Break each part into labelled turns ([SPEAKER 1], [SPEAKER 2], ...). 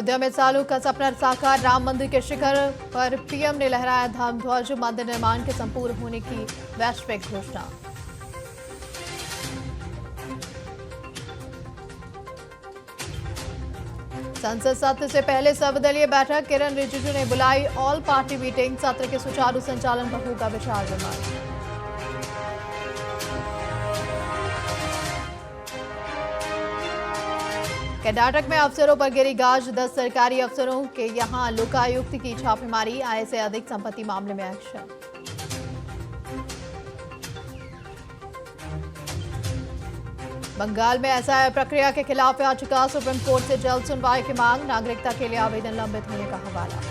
[SPEAKER 1] अयोध्या में सालों का सपना साकार, राम मंदिर के शिखर पर पीएम ने लहराया धर्म ध्वज, मंदिर निर्माण के संपूर्ण होने की वैश्विक घोषणा। संसद सत्र से पहले सर्वदलीय बैठक, किरण रिजिजू ने बुलाई ऑल पार्टी मीटिंग, सत्र के सुचारू संचालन पर होगा विचार विमर्श। कर्नाटक में अफसरों पर गिरी गाज, 10 सरकारी अफसरों के यहां लोकायुक्त की छापेमारी, आय से अधिक संपत्ति मामले में एक्शन। बंगाल में एसआईआर प्रक्रिया के खिलाफ याचिका, सुप्रीम कोर्ट से जल्द सुनवाई की मांग, नागरिकता के लिए आवेदन लंबित होने का हवाला।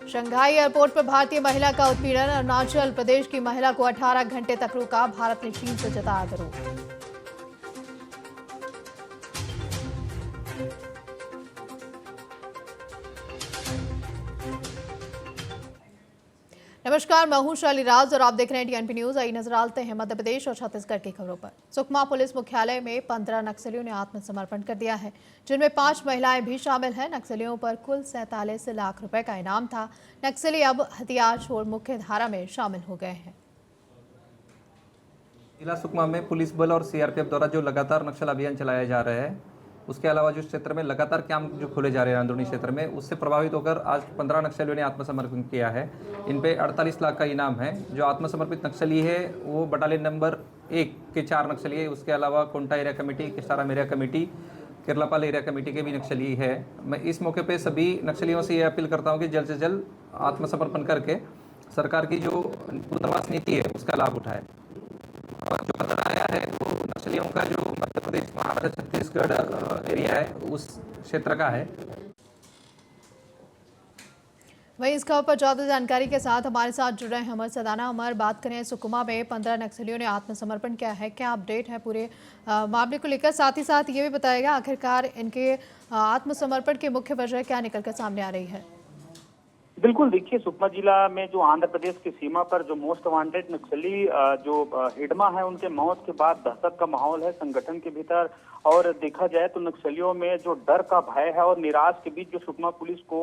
[SPEAKER 1] शंघाई एयरपोर्ट पर भारतीय महिला का उत्पीड़न, अरुणाचल प्रदेश की महिला को 18 घंटे तक रोका, भारत ने चीन से जताया विरोध। नमस्कार, मैं हूं शाली राज और आप देख रहे हैं टीएनपी न्यूज। आइए नजर डालते हैं मध्य प्रदेश और छत्तीसगढ़ की खबरों पर। सुकमा पुलिस मुख्यालय में 15 नक्सलियों ने आत्मसमर्पण कर दिया है, जिनमें 5 महिलाएं भी शामिल हैं। नक्सलियों पर कुल 47 लाख रुपए का इनाम था। नक्सली अब हथियार छोड़ मुख्य धारा में शामिल हो गए हैं।
[SPEAKER 2] जिला सुकमा में पुलिस बल और सीआरपीएफ द्वारा जो लगातार नक्सल अभियान चलाया जा रहा है, उसके अलावा जो क्षेत्र में लगातार कैंप जो खोले जा रहे हैं अंदरूनी क्षेत्र में, उससे प्रभावित होकर आज 15 नक्सलियों ने आत्मसमर्पण किया है। इन पे 48 लाख का इनाम है। जो आत्मसमर्पित नक्सली है वो बटालियन नंबर 1 के 4 नक्सली है। उसके अलावा Konta area committee, Kistaram area committee, Kerlapal area committee के भी नक्सली है। मैं इस मौके पर सभी नक्सलियों से ये अपील करता हूँ कि जल्द से जल्द आत्मसमर्पण करके सरकार की जो पुनर्वास नीति है उसका लाभ उठाए। जो पता आया है वो नक्सलियों का जो मध्य प्रदेश, महाराष्ट्र, छत्तीसगढ़ एरिया है उस क्षेत्र का है।
[SPEAKER 1] वहीं इस खबर पर ज्यादा जानकारी के साथ हमारे साथ जुड़ रहे हैं अमर सदाना। अमर, बात करें सुकमा में 15 नक्सलियों ने आत्मसमर्पण किया है, क्या अपडेट है पूरे मामले को लेकर? साथ ही साथ ये भी बताएगा आखिरकार इनके आत्मसमर्पण की मुख्य वजह क्या निकलकर सामने आ रही है?
[SPEAKER 3] बिल्कुल, देखिए सुकमा जिला में जो आंध्र प्रदेश की सीमा पर जो मोस्ट वांटेड नक्सली जो हिडमा है, उनके मौत के बाद दहशत का माहौल है संगठन के भीतर। और देखा जाए तो नक्सलियों में जो डर का भय है और निराश के बीच जो सुकमा पुलिस को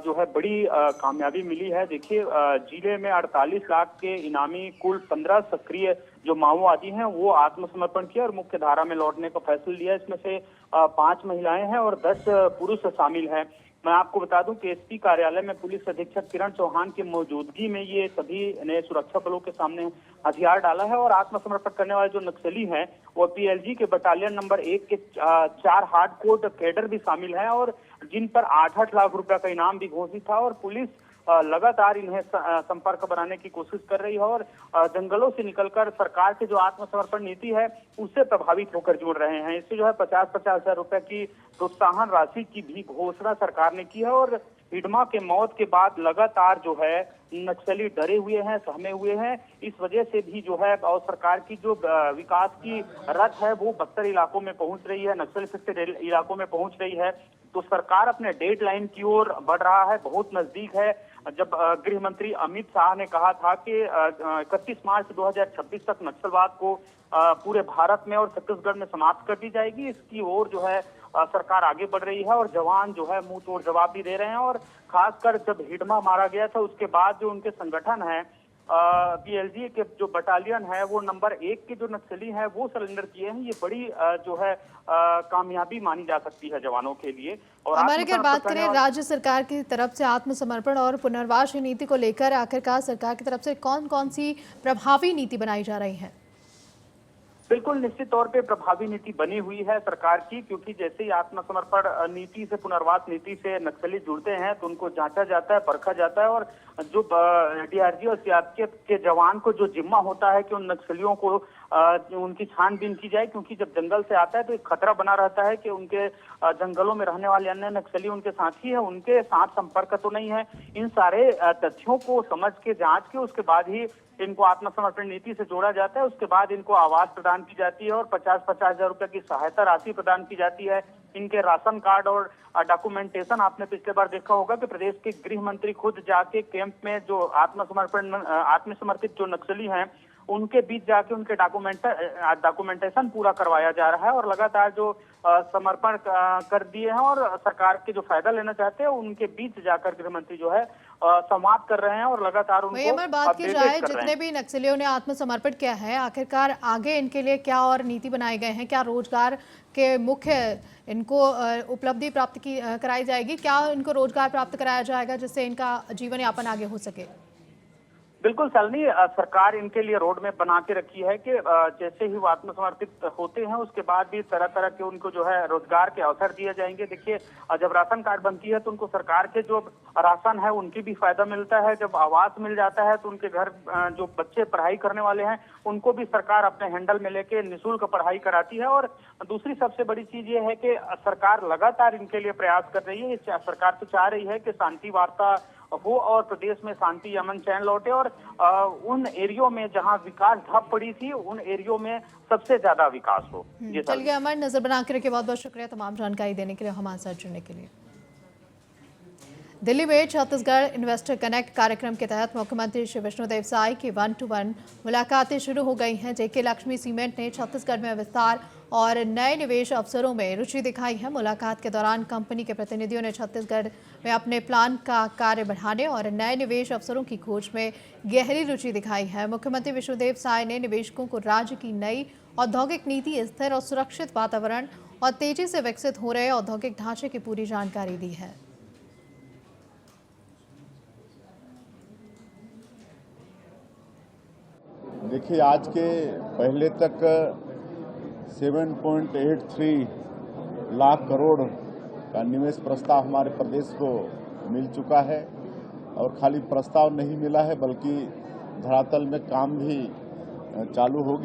[SPEAKER 3] जो है बड़ी कामयाबी मिली है। देखिए जिले में 48 लाख के इनामी कुल 15 सक्रिय जो माओवादी हैं वो आत्मसमर्पण किया और मुख्य धारा में लौटने का फैसला लिया। इसमें से 5 महिलाएं हैं और 10 पुरुष शामिल हैं। मैं आपको बता दूं कि एसपी कार्यालय में पुलिस अधीक्षक किरण चौहान की मौजूदगी में ये सभी ने सुरक्षा बलों के सामने हथियार डाला है और आत्मसमर्पण करने वाले जो नक्सली हैं वो पीएलजी के बटालियन नंबर 1 के 4 हार्डकोर कैडर भी शामिल हैं और जिन पर 8-8 लाख रुपए का इनाम भी घोषित था। और पुलिस लगातार इन्हें संपर्क बनाने की कोशिश कर रही है और जंगलों से निकलकर सरकार की जो आत्मसमर्पण नीति है उससे प्रभावित होकर जुड़ रहे हैं। इससे जो है 50-50 हजार रुपए की प्रोत्साहन राशि की भी घोषणा सरकार ने की है। और हिडमा के मौत के बाद लगातार जो है नक्सली डरे हुए हैं, सहमे हुए हैं। इस वजह से भी जो है और सरकार की जो विकास की रथ है वो बस्तर इलाकों में पहुंच रही है, नक्सल इफेक्टेड इलाकों में पहुंच रही है। तो सरकार अपने डेडलाइन की ओर बढ़ रहा है, बहुत नजदीक है। जब गृह मंत्री अमित शाह ने कहा था कि 31 मार्च 2026 तक नक्सलवाद को पूरे भारत में और छत्तीसगढ़ में समाप्त कर दी जाएगी, इसकी ओर जो है सरकार आगे बढ़ रही है और जवान जो है मुंह तोड़ जवाब भी दे रहे हैं। और खासकर जब हिडमा मारा गया था उसके बाद जो उनके संगठन है पीएलजी के जो बटालियन है वो नंबर 1 के जो नक्सली हैं वो सरेंडर किए हैं। ये बड़ी जो है कामयाबी मानी जा सकती है जवानों के लिए। और
[SPEAKER 1] हमारे अगर बात करें राज्य सरकार की तरफ से आत्मसमर्पण और पुनर्वास नीति को लेकर, आखिरकार सरकार की तरफ से कौन कौन सी प्रभावी नीति बनाई जा रही है?
[SPEAKER 3] बिल्कुल, निश्चित तौर पे प्रभावी नीति बनी हुई है सरकार की, क्योंकि जैसे ही आत्मसमर्पण नीति से, पुनर्वास नीति से नक्सली जुड़ते हैं तो उनको जांचा जाता है, परखा जाता है। और जो डीआरजी और सीआरपीएफ के जवान को जो जिम्मा होता है कि उन नक्सलियों को उनकी छानबीन की जाए, क्योंकि जब जंगल से आता है तो एक खतरा बना रहता है कि उनके जंगलों में रहने वाले अन्य नक्सली उनके साथी है, उनके साथ संपर्क तो नहीं है। इन सारे तथ्यों को समझ के, जांच के, उसके बाद ही इनको आत्मसमर्पण नीति से जोड़ा जाता है। उसके बाद इनको आवास प्रदान की जाती है और 50-50 हजार रुपए की सहायता राशि प्रदान की जाती है। इनके राशन कार्ड और डॉक्यूमेंटेशन आपने पिछले बार देखा होगा कि प्रदेश के गृह मंत्री खुद जाके कैंप में जो आत्मसमर्पित जो नक्सली हैं उनके बीच जाके उनके डॉक्यूमेंटेशन पूरा करवाया जा रहा है और लगातार जो समर्पण कर दिए हैं और सरकार के जो फायदा लेना चाहते हैं उनके बीच जाकर गृह मंत्री जो है संवाद कर रहे हैं और लगातार
[SPEAKER 1] वही
[SPEAKER 3] उनको
[SPEAKER 1] अमर, बात की
[SPEAKER 3] अपडेटेड
[SPEAKER 1] जाए
[SPEAKER 3] कर रहे
[SPEAKER 1] जितने
[SPEAKER 3] हैं।
[SPEAKER 1] भी नक्सलियों ने आत्मसमर्पण किया है, आखिरकार आगे इनके लिए क्या और नीति बनाए गए हैं? क्या रोजगार के मुख्य इनको उपलब्धि प्राप्त की कराई जाएगी? क्या इनको रोजगार प्राप्त कराया जाएगा जिससे इनका जीवन यापन आगे हो सके?
[SPEAKER 3] बिल्कुल शालिनी, सरकार इनके लिए रोड मैप बना के रखी है कि जैसे ही वो आत्मसमर्पित होते हैं उसके बाद भी तरह तरह के उनको जो है रोजगार के अवसर दिए जाएंगे। देखिए, जब राशन कार्ड बनती है तो उनको सरकार के जो राशन है उनकी भी फायदा मिलता है। जब आवास मिल जाता है तो उनके घर जो बच्चे पढ़ाई करने वाले हैं उनको भी सरकार अपने हैंडल में लेके निःशुल्क पढ़ाई कराती है। और दूसरी सबसे बड़ी चीज ये है कि सरकार लगातार इनके लिए प्रयास कर रही है। सरकार तो चाह रही है कि शांति वार्ता हो और प्रदेश में शांति अमन चैन लौटे और उन एरियो में जहां विकास ठप पड़ी थी उन एरियो में सबसे ज्यादा विकास हो।
[SPEAKER 1] चलिए अमर, नजर बना के रखिए। बहुत बहुत शुक्रिया तमाम जानकारी देने के लिए, हमारे साथ जुड़ने के लिए। दिल्ली में छत्तीसगढ़ इन्वेस्टर कनेक्ट कार्यक्रम के तहत मुख्यमंत्री श्री विष्णुदेव साय की 1-to-1 मुलाकातें शुरू हो गई हैं। जेके लक्ष्मी सीमेंट ने छत्तीसगढ़ में विस्तार और नए निवेश अवसरों में रुचि दिखाई है। मुलाकात के दौरान कंपनी के प्रतिनिधियों ने छत्तीसगढ़ में अपने प्लान का कार्य बढ़ाने और नए निवेश अवसरों की खोज में गहरी रुचि दिखाई है। मुख्यमंत्री विष्णुदेव साय ने निवेशकों को राज्य की नई औद्योगिक नीति, स्थिर और सुरक्षित वातावरण और तेजी से विकसित हो रहे औद्योगिक ढांचे की पूरी जानकारी दी है।
[SPEAKER 4] देखिए, आज के पहले तक 7.83 लाख करोड़ का निवेश प्रस्ताव हमारे प्रदेश को मिल चुका है और खाली प्रस्ताव नहीं मिला है बल्कि धरातल में काम भी चालू हो गया।